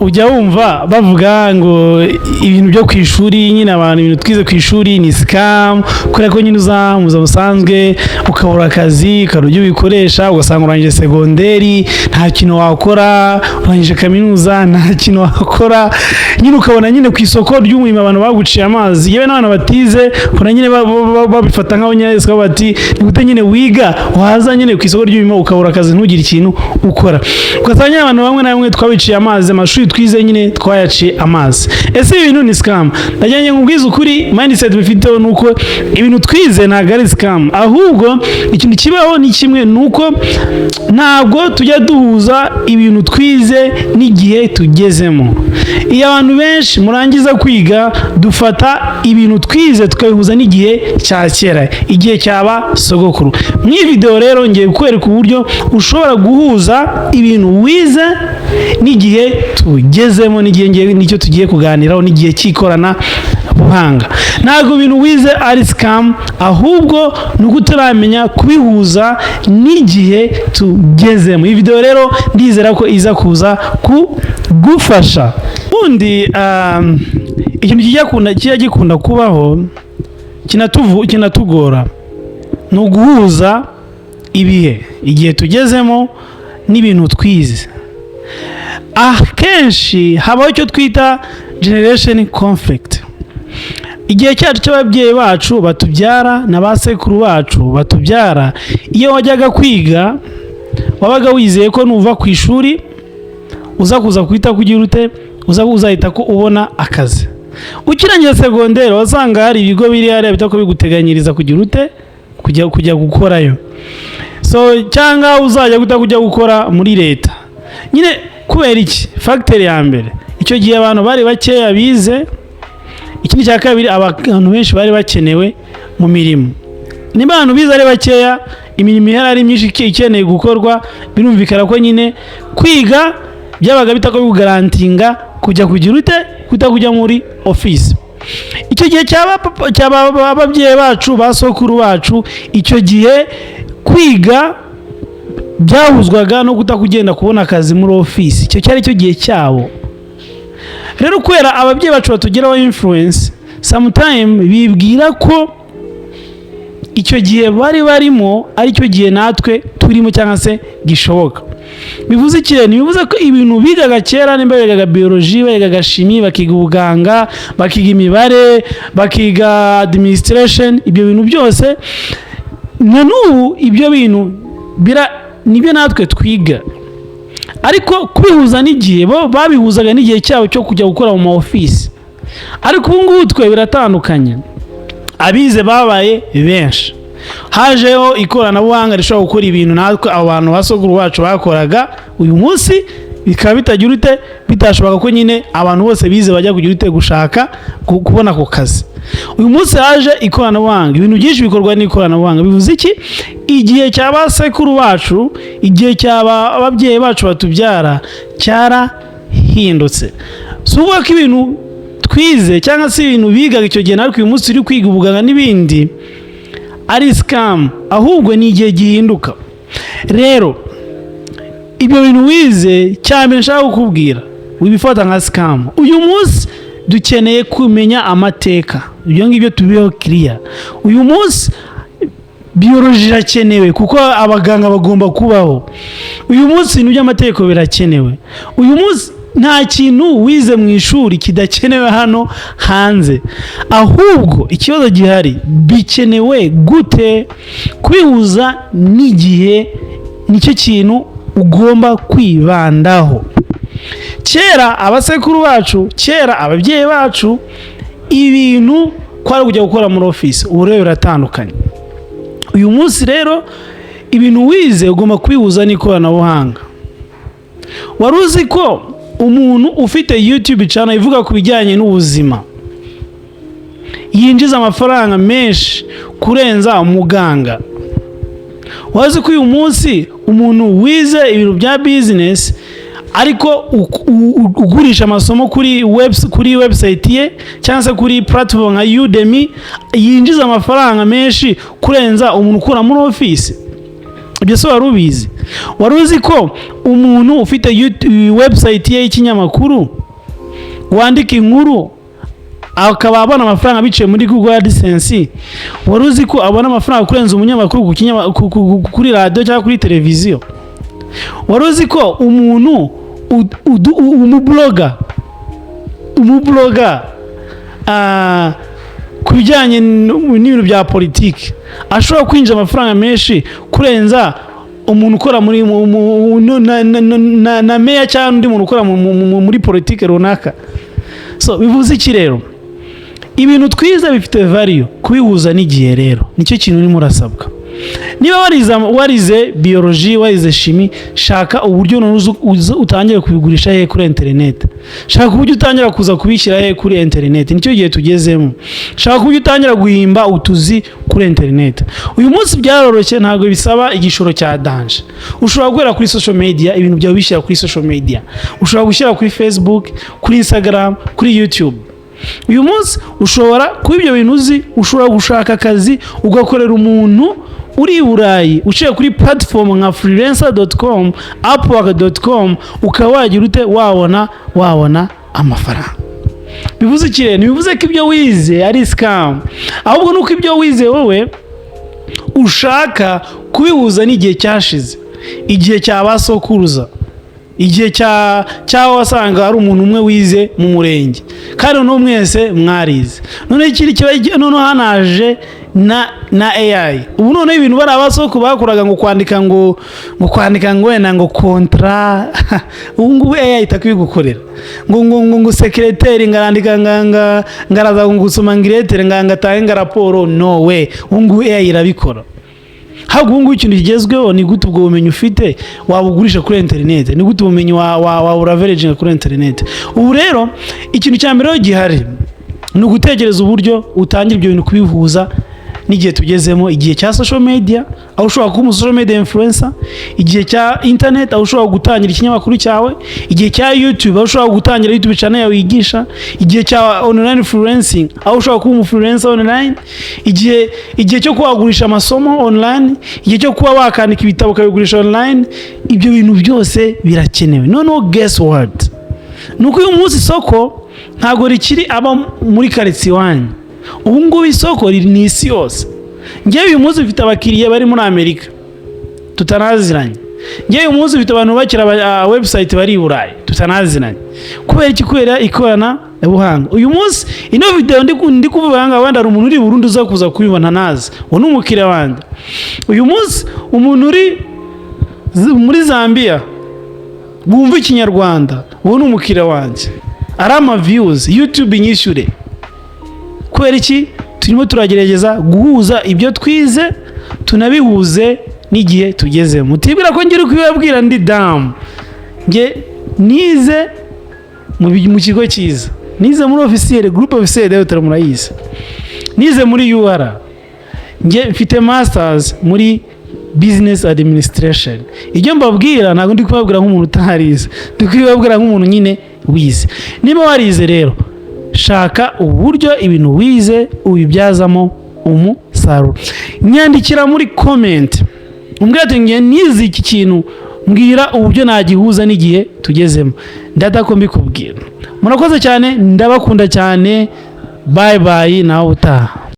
ujya wumva bavuga ngo ibintu byo kwishuri nyine abantu ibintu twize kwishuri ni scam kubera ko nyine uzamuza busanzwe ukabura akazi karujye ubikoresha ugasanga urangije segonderi nta kintu wakora urangije kaminuza nta kintu wakora nyine ukabona nyine ku isoko ry'umurimo abantu baguciye amazi yewe n'abantu batize kuna nyine babifata nkaho nyine siko bati gute nyine wiga waza nyine ku isoko ry'umurimo ukabura akazi ntugire ikintu ukora ugasanga abantu bamwe na bamwe twabiciye amazi amashuri twize nyine twayaciye amazi ese ibintu ni scam najyanye nkubwiza ukuri mindset bifiteho nuko ibintu twize ntabwo ari scam ahubwo ikintu kibaho ni kimwe nuko ntabwo tujya duhuza ibintu twize n'igihe tugezemo iyo abantu benshi murangiza kwiga dufata ibintu twize tukabihuza n'igihe cya kera igihe cyaba sogokuru mu video rero ngiye kukwereka uburyo ushobora guhuza ibintu wize n'igihe tugezemo n'igihe nicyo tugiye kuganiraho n'igihe cy'ikorana buhanga ntabwo ibintu wize ari scam ahubwo nuko utaramenya kubihuza n'igihe tugezemo iyi video rero ndizera ko iza kuza kugufasha ubundi ikintu kijya gikunda kubaho kinatugora ni uguhuza igihe tugezemo n'ibintu twize akenshi habaho icyo twita generation conflict igihe cyacu cy'ababyeyi bacu batubyara na ba sekuru bacu batubyara iyo wajyaga kwiga wabaga wizeye ko nuva ku ishuri uza kuza kwita kugira ute uzahita ko ubona akazi ukirangiza segonderi wasanga hari ibigo biri hariya bitako biguteganyiriza kugira ute kujya gukorayo so cyangwa uzajya kujya gukora muri leta nyine kubera iki factor ya mbere icyo gihe abantu bari bakeya bize ikindi cya kabiri abantu benshi bari bakenewe mu mirimo niba abantu bize ari bakeya imirimo ihari myinshi ikeneye gukorwa birumvikana ko nyine kwiga byabaga bitako bigugarantinga kujya kugira ute kujya muri office icyo gihe cy'ababyeyi bacu basokuru bacu icyo gihe kwiga byahuzwaga no kutakugenda kubona akazi muri office icyo cyari cyo gihe cyabo rero kwera ababyeyi bacu batugeraho influence sometime bibwira ko icyo gihe bari barimo ari cyo gihe natwe turimo cyangwa se gishoboka bivuze ikirere bivuze ko ibintu bigaga kera nimba bigaga biology bigaga chimie bakiga ubuganga bakiga imibare bakiga administration ibyo bintu byose na n'ubu ibyo bintu nibyo natwe twiga ariko kubihuza n'igihe bo babihuzaga n'igihe cyabo cyo kujya gukora mu office ariko ubu ngubu twe biratandukanye abize babaye benshi hajeho ikoranabuhanga rishobora gukora ibintu natwe abantu basoguru bacu bakoraga uyu munsi bikaba bitagira ute bitashoboka ko nyine abantu bose bize bajya kugira ute gushaka kubona ako kazi uyu munsi haje ikoranabuhanga ibintu byinshi bikorwa n'ikoranabuhanga bivuze iki igihe cy'abasekuru bacu igihe cy'ababyeyi bacu batubyara cyarahindutse si uvuga ko ibintu twize cyangwa se ibintu bigaga icyo gihe ariko uyu munsi turi kwiga ubuganga n'ibindi ari scam ahubwo ni igihe gihinduka rero ibyo bintu wize cyane nshaka kukubwira wibifata nka scam uyu munsi dukeneye kumenya amateka ibyo ngibyo tubiho clear uyu munsi biology irakenewe kuko abaganga bagomba kubaho uyu munsi ibintu by'amategeko birakenewe uyu munsi nta kintu wize mu ishuri kidakenewe hano hanze ahubwo ikibazo gihari bikenewe gute kwihuza n'igihe nicyo kintu ugomba kwibandaho kera abasekuru bacu kera ababyeyi bacu ibintu kwari kujya gukora muri office ubu rero biratandukanye uyu munsi rero ibintu wize ugomba kwihuza n'ikoranabuhanga wari uzi ko umuntu ufite YouTube channel ivuga ku bijyanye n'ubuzima yinjiza amafaranga menshi kurenza umuganga wazi ko uyu munsi umuntu wize ibintu bya business ariko ugurisha amasomo kuri website ye cyangwa se kuri platform nka Udemy yinjiza amafaranga menshi kurenza umuntu ukora muri office ibyo se wari ubizi? Wari uzi ko umuntu ufite website ye y'ikinyamakuru wandika inkuru akaba abona amafaranga biciye muri Google AdSense, wari uzi ko abona amafaranga kurenza umunyamakuru kuri radio cyangwa kuri televiziyo? Wari uzi ko umuntu umubloga ku bijyanye n'ibintu bya politiki ashobora kwinjiza amafaranga menshi kurenza umuntu ukora muri na meya cyangwa undi muntu ukora muri politiki runaka? So bivuze iki rero? Ibintu twiza bifite value, kubihuza n'igihe rero nicyo kintu urimo urasabwa. Niba warize biology, warize chimie, shaka uburyo utangira kubigurisha he kuri internet. Shaka uburyo utangira kuza kubishyira he kuri internet, nicyo gihe tugezemo. Shaka uburyo utangira guhimba utuzi kuri internet. Uyu munsi byaroroshye, ntabwo bisaba igishoro cya danje. Ushobora guhera kuri social media, ibintu byawe bishyira kuri social media. Ushobora gushyira kuri Facebook, kuri Instagram, kuri YouTube. Uyu munsi ushobora kuba ibyo bintu uzi, ushobora gushaka akazi ugakorera umuntu uri Burayi uciye kuri platform nka freelancer.com, upwork.com, ukawagira ute wabona amafaranga. Bivuze iki rero? Bivuze ko ibyo wize ari scam, ahubwo nuko ibyo wize wowe ushaka kubihuza n'igihe cyashize, igihe cyabasokuruza, igihe cyaho wasanga hari umuntu umwe wize mu murenge kandi no mwese mwarize. None ikiri none hanaje na AI. Ubu none ibintu bari abasoko bakoraga ngo kwandika ngo wenda ngo contrat ubu ngubu AI itakubigukorera ngo secretary ngarandika ngaraza gusoma ngiretere ngatanga raporo. No way, ubu ngubu AI irabikora. Hago ubu ngubu ikintu kigezweho ni gute ubwo bumenyi ufite wabugurisha kuri internet, ni gute ubumenyi wa uraveraging kuri internet. Ubu rero ikintu cya mbere gihari ni ugutekereza uburyo utangira ibyo bintu kubihuza n'igihe tugezemo, igihe cya social media aho ushobora kuba social media influencer, igihe cya internet aho ushobora gutangira ikinyamakuru cyawe, igihe cya YouTube aho ushobora gutangira YouTube channel yawe wigisha, igihe cya online influencing aho ushobora kuba influencer online, igihe cyo kwagurisha amasomo online, igihe cyo kuba wakandika ibitabo ukabigurisha online. Ibyo bintu byose birakenewe. Noneho guess what? Nuko uyu munsi isoko ntago rikiri aba muri quartier wanyu. Ubu ngubu isoko riri ni isi yose. Ngewe uyu munsi mfite abakiriya bari muri Amerika tutanaziranye. Ngewe uyu munsi mfite abantu bakira website bari Burayi tutanaziranye. Kubera iki? Kubera ikorana ubuhanga. Uyu munsi ino video ndi kuvuga ngo wenda umuntu uri Burundi uza kuza kubibona nazi, uwo n'umukiriya wanje. Uyu munsi umuntu uri muri Zambia bumva ikinyarwanda, uwo n'umukiriya wanje. Arama views YouTube inyishure. Kubera iki? Turimo turagerageza guhuza ibyo twize tunabihuze n'igihe tugeze. Mutibwira ko ngira kubibabwira ndi dam. Nge nize mu kigo cyiza, nize muri officiel group officiel de murayize, nize muri UR, nge mfite masters muri business administration. Ibyo mbabwira ntabwo ndi kubabwira nk'umuntu utaharize, ndi kubabwira nk'umuntu nyine wize. Niba warize rero, shaka uburyo ibintu wize ubibyazamo umusaruro. Nyandikira muri comment umbwira ati ngiye nize iki kintu, mbwira uburyo nagihuza n'igihe tugezemo, ndadako mbikubwira. Murakoze cyane, ndabakunda cyane. Bye bye, nawe utaha.